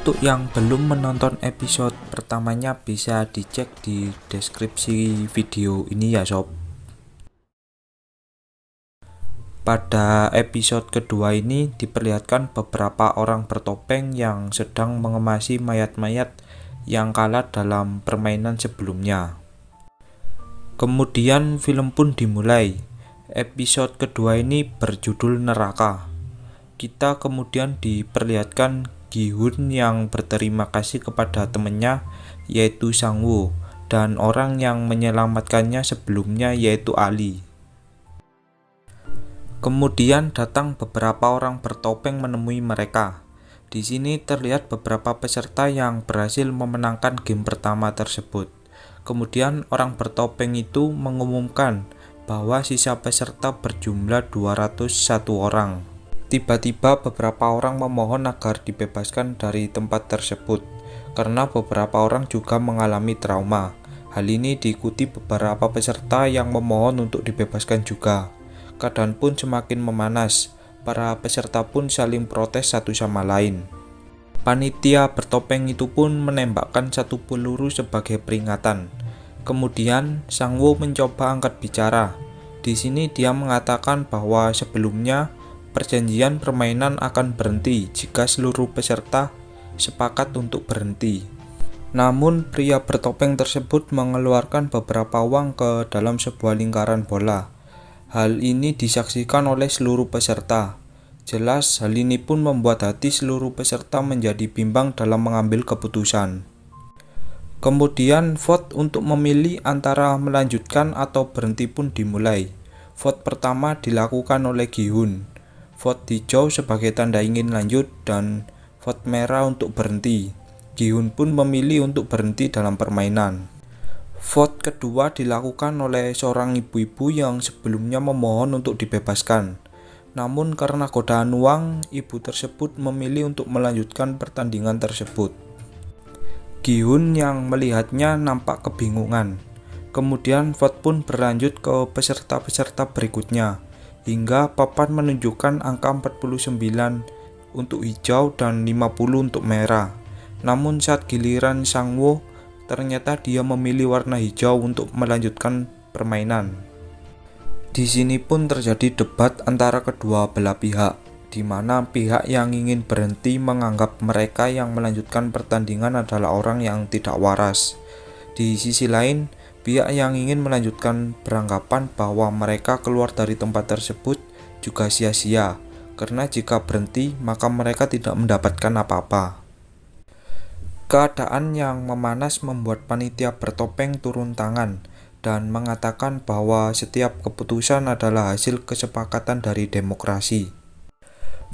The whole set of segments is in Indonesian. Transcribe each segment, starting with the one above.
Untuk yang belum menonton episode pertamanya bisa dicek di deskripsi video ini ya sob. Pada episode kedua ini diperlihatkan beberapa orang bertopeng yang sedang mengemasi mayat-mayat yang kalah dalam permainan sebelumnya. Kemudian film pun dimulai. Episode kedua ini berjudul Neraka. Kita kemudian diperlihatkan Gi-hun yang berterima kasih kepada temannya yaitu Sang-woo dan orang yang menyelamatkannya sebelumnya yaitu Ali. Kemudian datang beberapa orang bertopeng menemui mereka. Di sini terlihat beberapa peserta yang berhasil memenangkan game pertama tersebut. Kemudian orang bertopeng itu mengumumkan bahwa sisa peserta berjumlah 201 orang. Tiba-tiba beberapa orang memohon agar dibebaskan dari tempat tersebut, karena beberapa orang juga mengalami trauma. Hal ini diikuti beberapa peserta yang memohon untuk dibebaskan juga. Keadaan pun semakin memanas, para peserta pun saling protes satu sama lain. Panitia bertopeng itu pun menembakkan satu peluru sebagai peringatan. Kemudian Sang-woo mencoba angkat bicara. Di sini dia mengatakan bahwa sebelumnya perjanjian permainan akan berhenti jika seluruh peserta sepakat untuk berhenti. Namun pria bertopeng tersebut mengeluarkan beberapa uang ke dalam sebuah lingkaran bola. Hal ini disaksikan oleh seluruh peserta. Jelas hal ini pun membuat hati seluruh peserta menjadi bimbang dalam mengambil keputusan. Kemudian vote untuk memilih antara melanjutkan atau berhenti pun dimulai. Vote pertama dilakukan oleh Gi-hun. Vote hijau sebagai tanda ingin lanjut dan vote merah untuk berhenti. Gi-hun pun memilih untuk berhenti dalam permainan. Vote kedua dilakukan oleh seorang ibu-ibu yang sebelumnya memohon untuk dibebaskan. Namun karena godaan uang, ibu tersebut memilih untuk melanjutkan pertandingan tersebut. Gi-hun yang melihatnya nampak kebingungan. Kemudian vote pun berlanjut ke peserta-peserta berikutnya, hingga papan menunjukkan angka 49 untuk hijau dan 50 untuk merah. Namun saat giliran Sang-woo, ternyata dia memilih warna hijau untuk melanjutkan permainan. Di sini pun terjadi debat antara kedua belah pihak, di mana pihak yang ingin berhenti menganggap mereka yang melanjutkan pertandingan adalah orang yang tidak waras. Di sisi lain, pihak yang ingin melanjutkan beranggapan bahwa mereka keluar dari tempat tersebut juga sia-sia, karena jika berhenti maka mereka tidak mendapatkan apa-apa. Keadaan yang memanas membuat panitia bertopeng turun tangan dan mengatakan bahwa setiap keputusan adalah hasil kesepakatan dari demokrasi.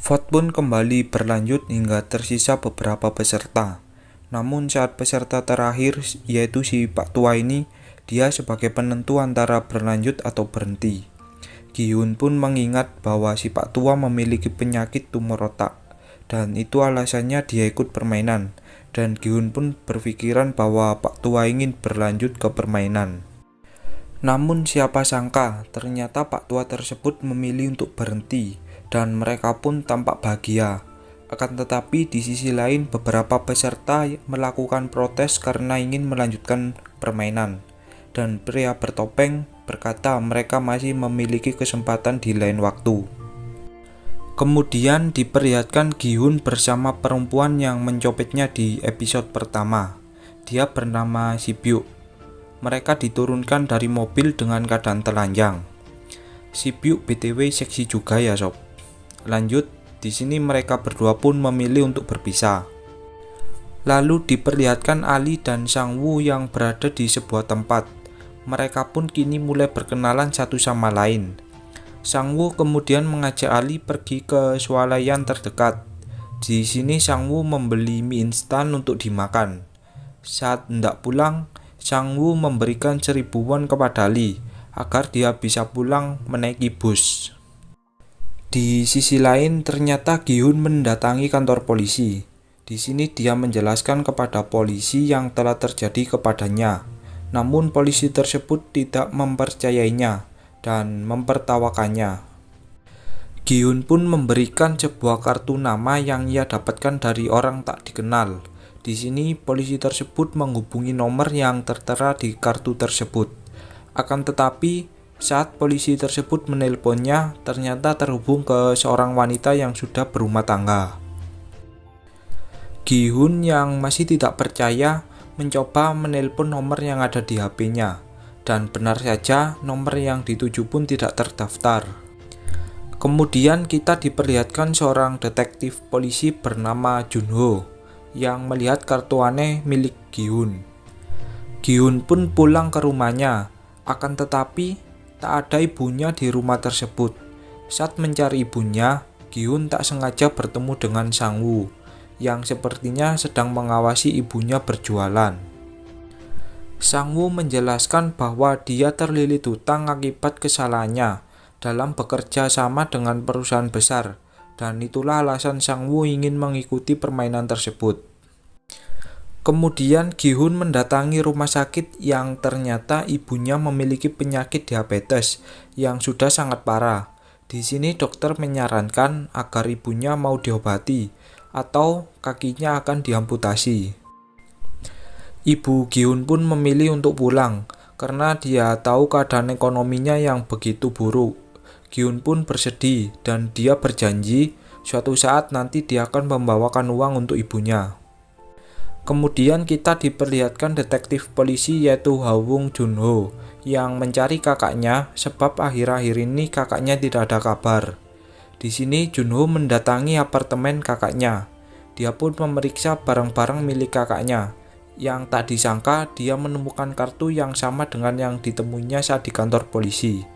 Vote pun kembali berlanjut hingga tersisa beberapa peserta. Namun saat peserta terakhir yaitu si Pak Tua ini, dia sebagai penentu antara berlanjut atau berhenti. Gi-hun pun mengingat bahwa si Pak Tua memiliki penyakit tumor otak, dan itu alasannya dia ikut permainan, dan Gi-hun pun berpikiran bahwa Pak Tua ingin berlanjut ke permainan. Namun siapa sangka, ternyata Pak Tua tersebut memilih untuk berhenti, dan mereka pun tampak bahagia. Akan tetapi di sisi lain beberapa peserta melakukan protes karena ingin melanjutkan permainan. Dan pria bertopeng berkata mereka masih memiliki kesempatan di lain waktu. Kemudian diperlihatkan Gi-hun bersama perempuan yang mencopetnya di episode pertama. Dia bernama Si-byuk. Mereka diturunkan dari mobil dengan keadaan telanjang. Si-byuk BTW seksi juga ya sob. Lanjut, di sini mereka berdua pun memilih untuk berpisah. Lalu diperlihatkan Ali dan Sang-woo yang berada di sebuah tempat. Mereka pun kini mulai berkenalan satu sama lain. Sang-woo kemudian mengajak Ali pergi ke swalayan terdekat. Di sini Sang-woo membeli mie instan untuk dimakan. Saat hendak pulang, Sang-woo memberikan 1000 won kepada Ali agar dia bisa pulang menaiki bus. Di sisi lain, ternyata Gi-hun mendatangi kantor polisi. Di sini dia menjelaskan kepada polisi yang telah terjadi kepadanya. Namun polisi tersebut tidak mempercayainya dan mempertawakannya. Gi-hun pun memberikan sebuah kartu nama yang ia dapatkan dari orang tak dikenal. Di sini polisi tersebut menghubungi nomor yang tertera di kartu tersebut. Akan tetapi, saat polisi tersebut menelponnya, ternyata terhubung ke seorang wanita yang sudah berumah tangga. Gi-hun yang masih tidak percaya mencoba menelpon nomor yang ada di HP-nya, dan benar saja nomor yang dituju pun tidak terdaftar. Kemudian kita diperlihatkan seorang detektif polisi bernama Junho yang melihat kartu aneh milik Gi-hun. Gi-hun pun pulang ke rumahnya, akan tetapi tak ada ibunya di rumah tersebut. Saat mencari ibunya, Gi-hun tak sengaja bertemu dengan Sang-woo yang sepertinya sedang mengawasi ibunya berjualan. Sang-woo menjelaskan bahwa dia terlilit hutang akibat kesalahannya dalam bekerja sama dengan perusahaan besar, dan itulah alasan Sang-woo ingin mengikuti permainan tersebut. Kemudian Gi-hun mendatangi rumah sakit yang ternyata ibunya memiliki penyakit diabetes yang sudah sangat parah. Di sini dokter menyarankan agar ibunya mau diobati atau kakinya akan diamputasi. Ibu Gi-hun pun memilih untuk pulang karena dia tahu keadaan ekonominya yang begitu buruk. Gi-hun pun bersedih dan dia berjanji suatu saat nanti dia akan membawakan uang untuk ibunya. Kemudian kita diperlihatkan detektif polisi yaitu Ha-wung Junho yang mencari kakaknya sebab akhir-akhir ini kakaknya tidak ada kabar. Di sini Junho mendatangi apartemen kakaknya. Dia pun memeriksa barang-barang milik kakaknya. Yang tak disangka dia menemukan kartu yang sama dengan yang ditemuinya saat di kantor polisi.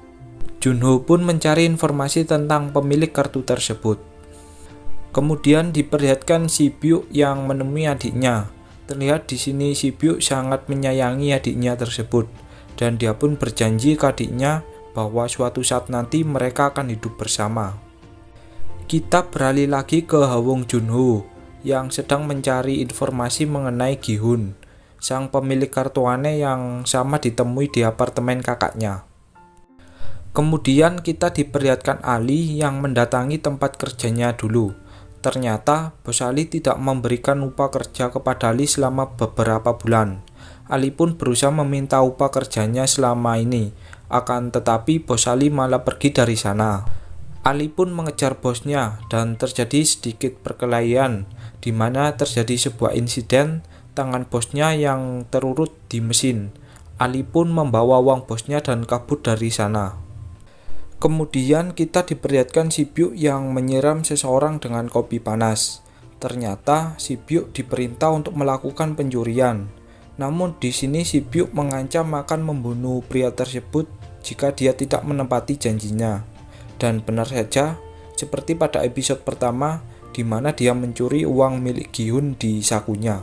Junho pun mencari informasi tentang pemilik kartu tersebut. Kemudian diperlihatkan Si Byuk yang menemui adiknya. Terlihat di sini Si Byuk sangat menyayangi adiknya tersebut, dan dia pun berjanji ke adiknya bahwa suatu saat nanti mereka akan hidup bersama. Kita beralih lagi ke Ha-wung Junho yang sedang mencari informasi mengenai Gi-hun, sang pemilik kartu aneh yang sama ditemui di apartemen kakaknya. Kemudian kita diperlihatkan Ali yang mendatangi tempat kerjanya dulu. Ternyata bos Ali tidak memberikan upah kerja kepada Ali selama beberapa bulan. Ali pun berusaha meminta upah kerjanya selama ini, akan tetapi bos Ali malah pergi dari sana. Ali pun mengejar bosnya dan terjadi sedikit perkelahian, di mana terjadi sebuah insiden tangan bosnya yang terurut di mesin. Ali pun membawa uang bosnya dan kabur dari sana. Kemudian kita diperlihatkan Si Byuk yang menyiram seseorang dengan kopi panas. Ternyata Si Byuk diperintah untuk melakukan pencurian. Namun di sini Si Byuk mengancam akan membunuh pria tersebut jika dia tidak menepati janjinya. Dan benar saja, seperti pada episode pertama di mana dia mencuri uang milik Gi-hun di sakunya.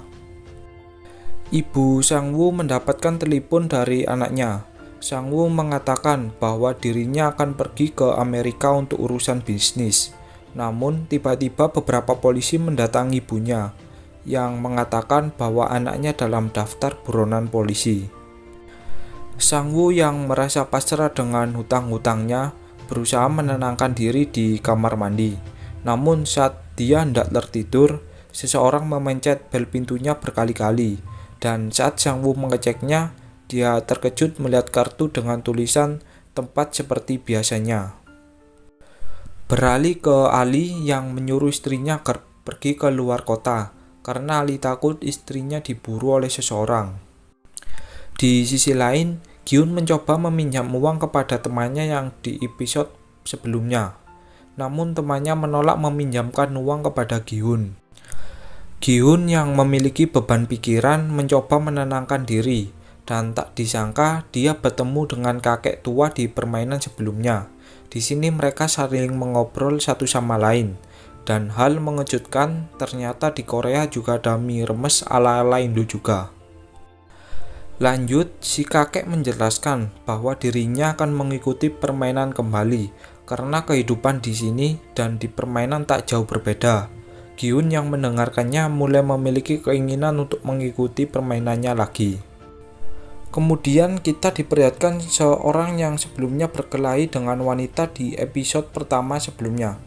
Ibu Sang-woo mendapatkan telepon dari anaknya. Sang-woo mengatakan bahwa dirinya akan pergi ke Amerika untuk urusan bisnis. Namun tiba-tiba beberapa polisi mendatangi ibunya yang mengatakan bahwa anaknya dalam daftar buronan polisi. Sang-woo yang merasa pasrah dengan hutang-hutangnya berusaha menenangkan diri di kamar mandi. Namun saat dia hendak tertidur, seseorang memencet bel pintunya berkali-kali, dan saat Sang-woo mengeceknya, dia terkejut melihat kartu dengan tulisan tempat seperti biasanya. Beralih ke Ali yang menyuruh istrinya pergi ke luar kota karena Ali takut istrinya diburu oleh seseorang. Di sisi lain, Gi-hun mencoba meminjam uang kepada temannya yang di episode sebelumnya. Namun temannya menolak meminjamkan uang kepada Gi-hun. Gi-hun yang memiliki beban pikiran mencoba menenangkan diri. Dan tak disangka dia bertemu dengan kakek tua di permainan sebelumnya. Di sini mereka saling mengobrol satu sama lain. Dan hal mengejutkan, ternyata di Korea juga ada mie remes ala-ala Indo juga. Lanjut, si kakek menjelaskan bahwa dirinya akan mengikuti permainan kembali karena kehidupan di sini dan di permainan tak jauh berbeda. Gi-hun yang mendengarkannya mulai memiliki keinginan untuk mengikuti permainannya lagi. Kemudian kita diperlihatkan seorang yang sebelumnya berkelahi dengan wanita di episode pertama sebelumnya.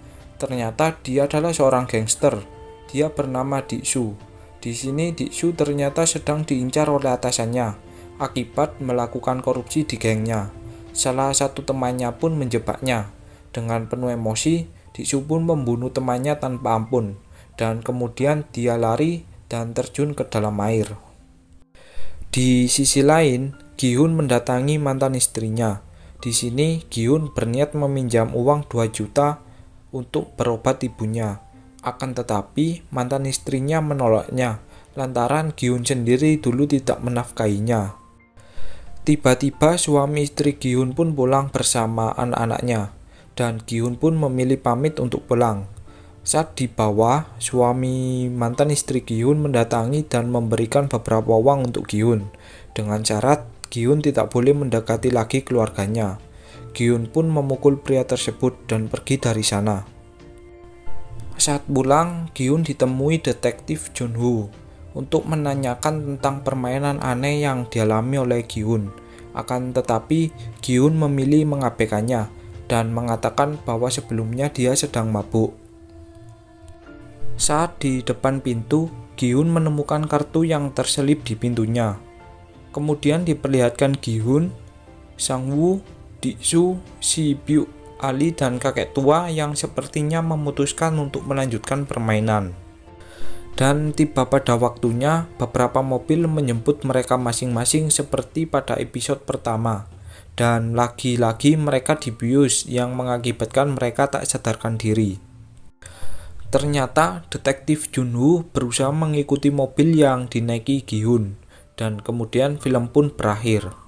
Ternyata dia adalah seorang gangster. Dia bernama Diksu. Di sini Diksu ternyata sedang diincar oleh atasannya akibat melakukan korupsi di gengnya. Salah satu temannya pun menjebaknya. Dengan penuh emosi, Diksu pun membunuh temannya tanpa ampun, dan kemudian dia lari dan terjun ke dalam air. Di sisi lain, Gi-hun mendatangi mantan istrinya. Di sini Gi-hun berniat meminjam uang 2 juta untuk berobat ibunya. Akan tetapi mantan istrinya menolaknya lantaran Gi-hun sendiri dulu tidak menafkahinya. Tiba-tiba suami istri Gi-hun pun pulang bersama anak-anaknya, dan Gi-hun pun memilih pamit untuk pulang. Saat di bawah, suami mantan istri Gi-hun mendatangi dan memberikan beberapa uang untuk Gi-hun, dengan syarat Gi-hun tidak boleh mendekati lagi keluarganya. Gi-hun pun memukul pria tersebut dan pergi dari sana. Saat pulang, Gi-hun ditemui detektif Jun-woo untuk menanyakan tentang permainan aneh yang dialami oleh Gi-hun. Akan tetapi, Gi-hun memilih mengabaikannya dan mengatakan bahwa sebelumnya dia sedang mabuk. Saat di depan pintu, Gi-hun menemukan kartu yang terselip di pintunya. Kemudian diperlihatkan Gi-hun, Sang-woo, Diksu, Si-byuk, Ali, dan kakek tua yang sepertinya memutuskan untuk melanjutkan permainan. Dan tiba pada waktunya, beberapa mobil menjemput mereka masing-masing seperti pada episode pertama. Dan lagi-lagi mereka dibius yang mengakibatkan mereka tak sadarkan diri. Ternyata detektif Jun-woo berusaha mengikuti mobil yang dinaiki Gi-hun, dan kemudian film pun berakhir.